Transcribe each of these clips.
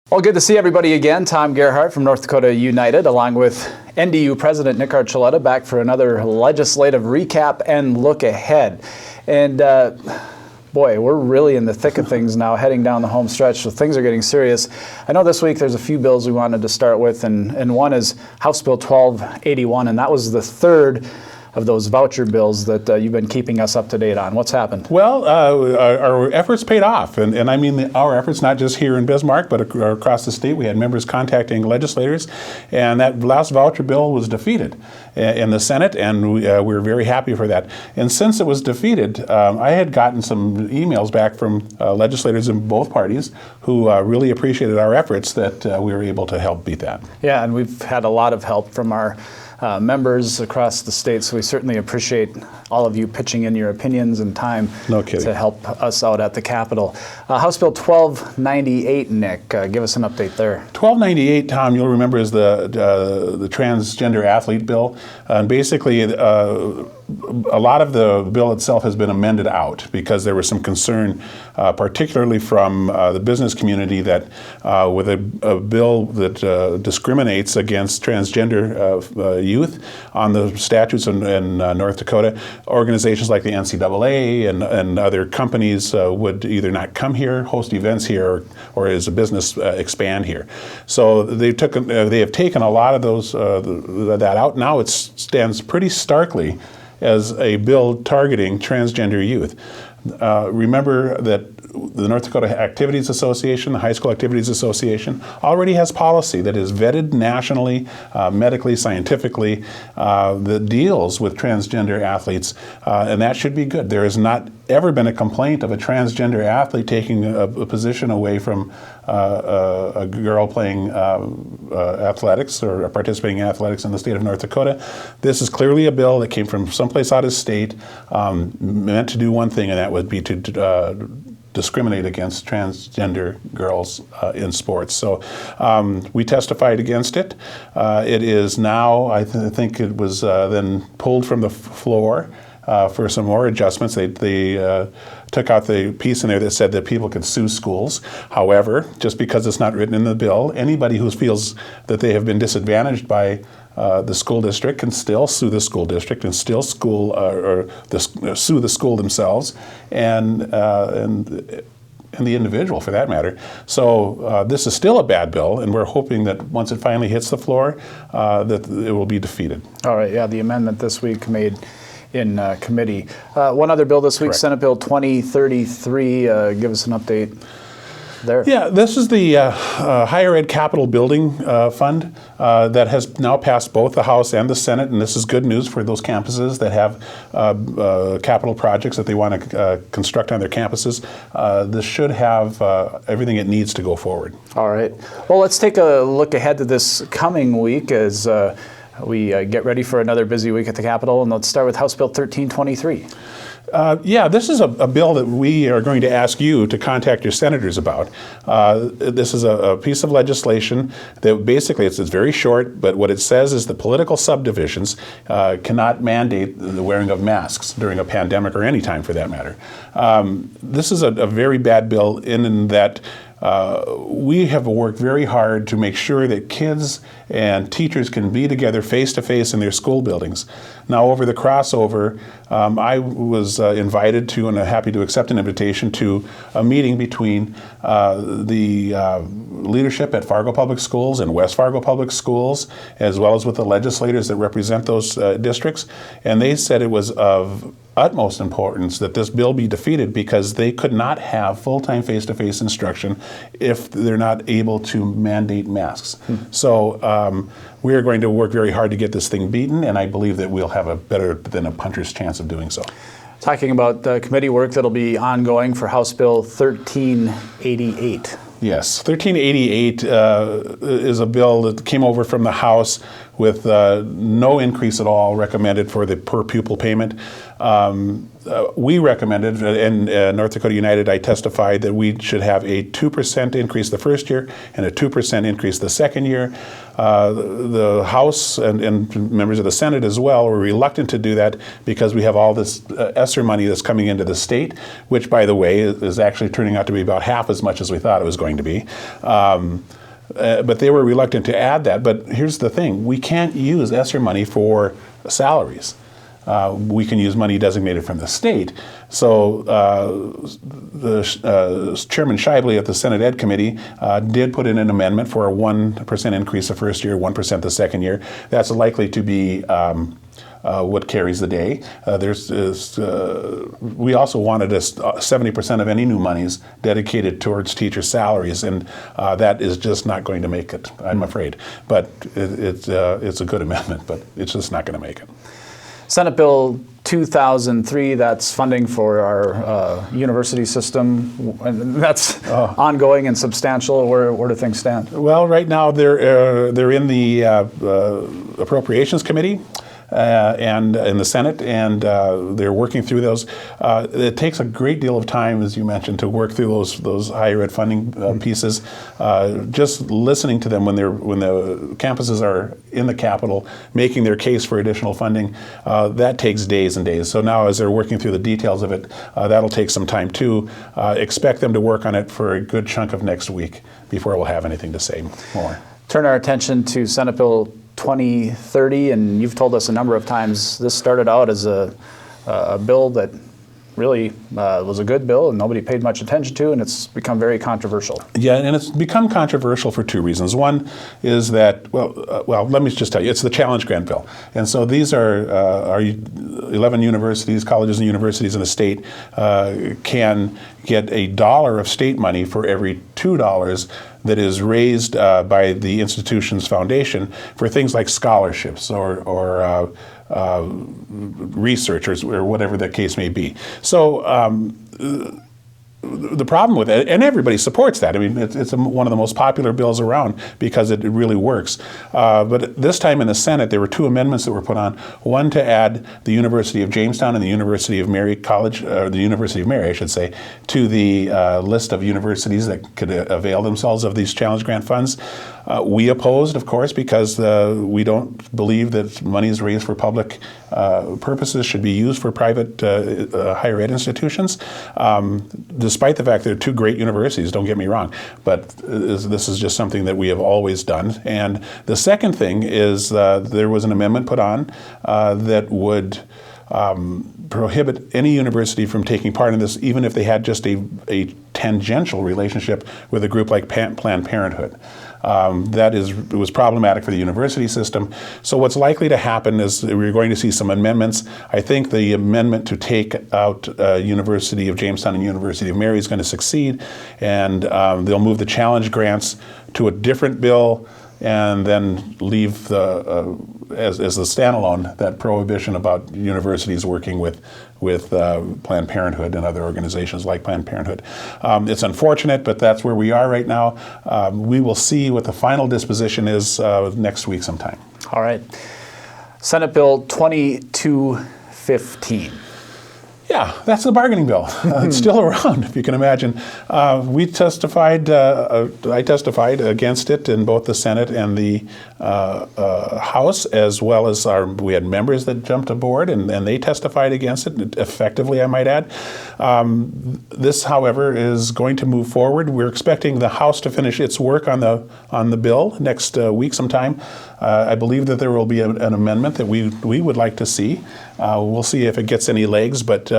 Well, good to see everybody again. Tom Gerhardt from North Dakota United, along with NDU President Nick Archuleta, back for another legislative recap and look ahead. And boy, we're really in the thick of things now, heading down the home stretch, so things are getting serious. I know this week there's a few bills we wanted to start with, and one is House Bill 1281, and that was the third of those voucher bills that you've been keeping us up to date on. What's happened? Well, our efforts paid off, and I mean our efforts not just here in Bismarck, but across the state. We had members contacting legislators, and that last voucher bill was defeated in the Senate, and we were very happy for that. And since it was defeated, I had gotten some emails back from legislators in both parties who really appreciated our efforts that we were able to help beat that. Yeah, and we've had a lot of help from our members across the state, so we certainly appreciate all of you pitching in your opinions and time to help us out at the Capitol. House Bill 1298, Nick, give us an update there. 1298, Tom, you'll remember, is the transgender athlete bill. And basically, a lot of the bill itself has been amended out because there was some concern, particularly from the business community, that with a bill that discriminates against transgender youth on the statutes in North Dakota, organizations like the NCAA and other companies would either not come here, host events here, or as a business expand here. So they have taken a lot of those that out. Now it stands pretty starkly as a bill targeting transgender youth. Remember that the North Dakota Activities Association, the High School Activities Association, already has policy that is vetted nationally, medically, scientifically, that deals with transgender athletes, and that should be good. There has not ever been a complaint of a transgender athlete taking a position away from a girl playing athletics or participating in athletics in the state of North Dakota. This is clearly a bill that came from someplace out of state, meant to do one thing, and that would be to discriminate against transgender girls in sports. So we testified against it. It is now, I think it was then pulled from the floor for some more adjustments. They took out the piece in there that said that people could sue schools. However, just because it's not written in the bill, anybody who feels that they have been disadvantaged by the school district can still sue the school district and still sue the school themselves and the individual, for that matter. So this is still a bad bill, and we're hoping that once it finally hits the floor, that it will be defeated. All right. Yeah, the amendment this week made in committee. One other bill this week, Correct. Senate Bill 2033. Give us an update there. Yeah, this is the Higher Ed Capital Building Fund that has now passed both the House and the Senate, and this is good news for those campuses that have capital projects that they want to construct on their campuses. This should have everything it needs to go forward. All right. Well, let's take a look ahead to this coming week as we get ready for another busy week at the Capitol, and let's start with House Bill 1323. Yeah, this is a bill that we are going to ask you to contact your senators about. This is a piece of legislation that basically, it's very short, but what it says is the political subdivisions cannot mandate the wearing of masks during a pandemic or any time for that matter. This is a very bad bill in that we have worked very hard to make sure that kids and teachers can be together face-to-face in their school buildings. Now, over the crossover, I was invited to, and happy to accept an invitation to, a meeting between the leadership at Fargo Public Schools and West Fargo Public Schools, as well as with the legislators that represent those districts. And they said it was of utmost importance that this bill be defeated because they could not have full-time face-to-face instruction if they're not able to mandate masks. So we are going to work very hard to get this thing beaten, and I believe that we'll have a better than a puncher's chance of doing so. Talking about committee work that'll be ongoing for House Bill 1388. Yes, 1388 is a bill that came over from the House with no increase at all recommended for the per pupil payment. We recommended, in North Dakota United, I testified that we should have a 2% increase the first year and a 2% increase the second year. The House and members of the Senate as well were reluctant to do that because we have all this ESSER money that's coming into the state, which, by the way, is actually turning out to be about half as much as we thought it was going to be. But they were reluctant to add that. But here's the thing. We can't use ESSER money for salaries. We can use money designated from the state. So Chairman Shively at the Senate Ed Committee did put in an amendment for a 1% increase the first year, 1% the second year. That's likely to be what carries the day. We also wanted 70% of any new monies dedicated towards teacher salaries, and that is just not going to make it, I'm afraid. But it's a good amendment, but it's just not going to make it. Senate Bill 2003, that's funding for our university system, and that's ongoing and substantial. Where do things stand? Well, right now they're in the Appropriations Committee. And in the Senate, and they're working through those. It takes a great deal of time, as you mentioned, to work through those higher ed funding pieces. Just listening to them when the campuses are in the Capitol making their case for additional funding, that takes days and days. So now, as they're working through the details of it, that'll take some time too. Expect them to work on it for a good chunk of next week before we'll have anything to say more. Turn our attention to Senate Bill 2030, and you've told us a number of times this started out as a bill that really was a good bill and nobody paid much attention to, and it's become very controversial. Yeah, and it's become controversial for two reasons. One is that, well, let me just tell you, it's the challenge grant bill. And so these are 11 universities, colleges and universities in the state can get $1 of state money for every $2 that is raised by the institution's foundation for things like scholarships or researchers or whatever the case may be. So the problem with it, and everybody supports that. I mean, it's one of the most popular bills around because it really works. But this time in the Senate, there were two amendments that were put on. One to add the University of Jamestown and the University of Mary College, or the University of Mary, I should say, to the list of universities that could avail themselves of these challenge grant funds. We opposed, of course, because we don't believe that monies raised for public purposes should be used for private higher ed institutions, despite the fact they're two great universities, don't get me wrong. But this is just something that we have always done. And the second thing is there was an amendment put on that would prohibit any university from taking part in this, even if they had just a tangential relationship with a group like Planned Parenthood. It was problematic for the university system. So what's likely to happen is we're going to see some amendments. I think the amendment to take out University of Jamestown and University of Mary is going to succeed, and they'll move the challenge grants to a different bill and then leave as a standalone that prohibition about universities working with Planned Parenthood and other organizations like Planned Parenthood. It's unfortunate, but that's where we are right now. We will see what the final disposition is next week sometime. All right. Senate Bill 2215. Yeah, that's the bargaining bill. It's still around, if you can imagine. I testified against it in both the Senate and the House, as well as we had members that jumped aboard, and they testified against it effectively, I might add. This, however, is going to move forward. We're expecting the House to finish its work on the bill next week sometime. I believe that there will be an amendment that we would like to see. We'll see if it gets any legs, but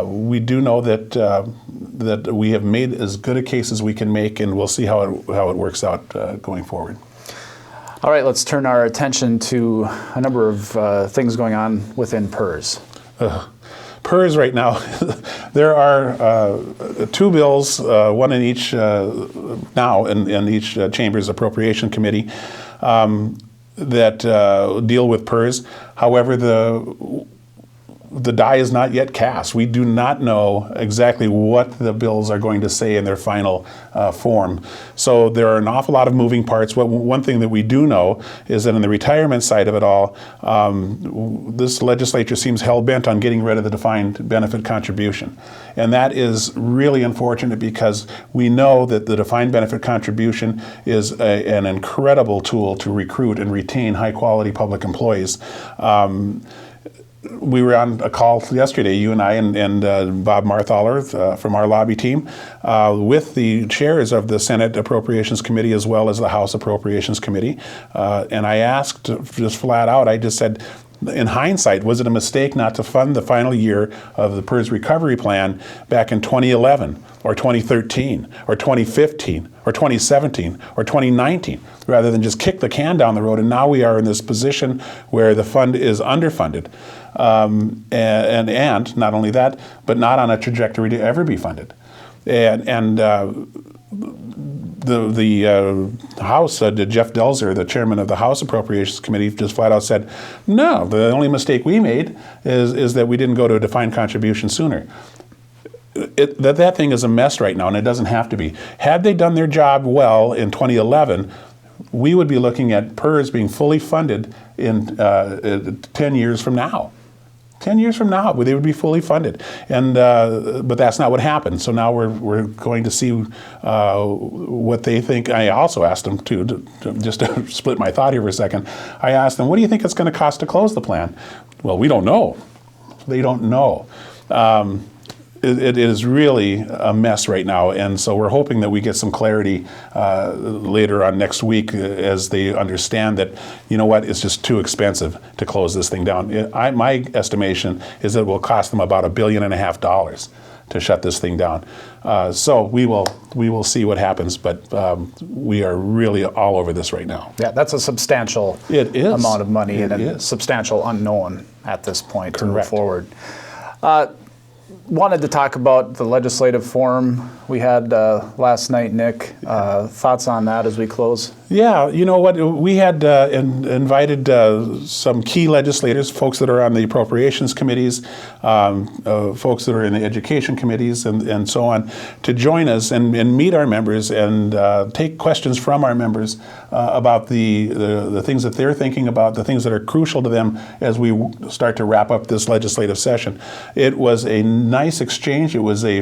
we do know that we have made as good a case as we can make, and we'll see how it works out going forward. All right, let's turn our attention to a number of things going on within PERS. PERS right now, there are two bills, one in each now in each chamber's appropriation committee that deal with PERS. However, the die is not yet cast. We do not know exactly what the bills are going to say in their final form. So there are an awful lot of moving parts. One thing that we do know is that in the retirement side of it all, this legislature seems hell-bent on getting rid of the defined benefit contribution. And that is really unfortunate because we know that the defined benefit contribution is an incredible tool to recruit and retain high-quality public employees. We were on a call yesterday, you and I and Bob Marthaler from our lobby team, with the chairs of the Senate Appropriations Committee as well as the House Appropriations Committee. And I asked just flat out, I just said, in hindsight, was it a mistake not to fund the final year of the PERS recovery plan back in 2011 or 2013 or 2015 or 2017 or 2019 rather than just kick the can down the road? And now we are in this position where the fund is underfunded. And not only that, but not on a trajectory to ever be funded. The House, Jeff Delzer, the chairman of the House Appropriations Committee, just flat out said, no, the only mistake we made is that we didn't go to a defined contribution sooner. That thing is a mess right now, and it doesn't have to be. Had they done their job well in 2011, we would be looking at PERS being fully funded in 10 years from now. 10 years from now, they would be fully funded, and but that's not what happened. So now we're going to see what they think. I also asked them to just to split my thought here for a second. I asked them, what do you think it's going to cost to close the plan? Well, we don't know. They don't know. It is really a mess right now, and so we're hoping that we get some clarity later on next week as they understand that, you know what, it's just too expensive to close this thing down. My estimation is that it will cost them about $1.5 billion to shut this thing down. So we will see what happens, but we are really all over this right now. Yeah, that's a substantial amount of money and a substantial unknown at this point to move forward. Wanted to talk about the legislative forum we had last night, Nick. Thoughts on that as we close? Yeah, you know what, we had invited some key legislators, folks that are on the appropriations committees, folks that are in the education committees and so on, to join us and meet our members and take questions from our members about the things that they're thinking about, the things that are crucial to them as we start to wrap up this legislative session. It was a nice exchange. It was a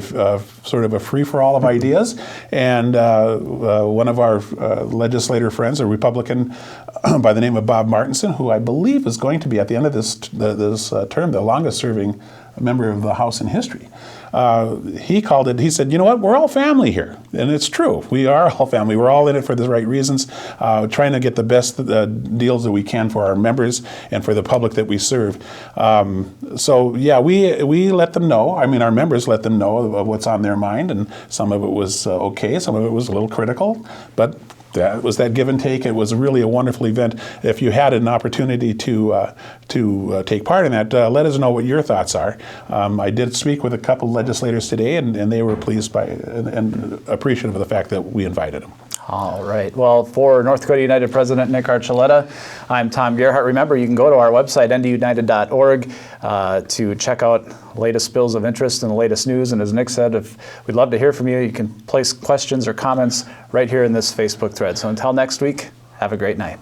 sort of a free-for-all of ideas, and one of our legislator friends, a Republican by the name of Bob Martinson, who I believe is going to be at the end of this term the longest-serving member of the House in history. He called it, he said, you know what, we're all family here. And it's true, we are all family. We're all in it for the right reasons, trying to get the best deals that we can for our members and for the public that we serve. So yeah, we let them know, I mean our members let them know of what's on their mind, and some of it was okay, some of it was a little critical, but that was that give and take. It was really a wonderful event. If you had an opportunity to take part in that, let us know what your thoughts are. I did speak with a couple legislators today, and they were pleased by and appreciative of the fact that we invited them. All right. Well, for North Dakota United President Nick Archuleta, I'm Tom Gerhardt. Remember, you can go to our website, ndunited.org, to check out latest bills of interest and the latest news. And as Nick said, we'd love to hear from you. You can place questions or comments right here in this Facebook thread. So until next week, have a great night.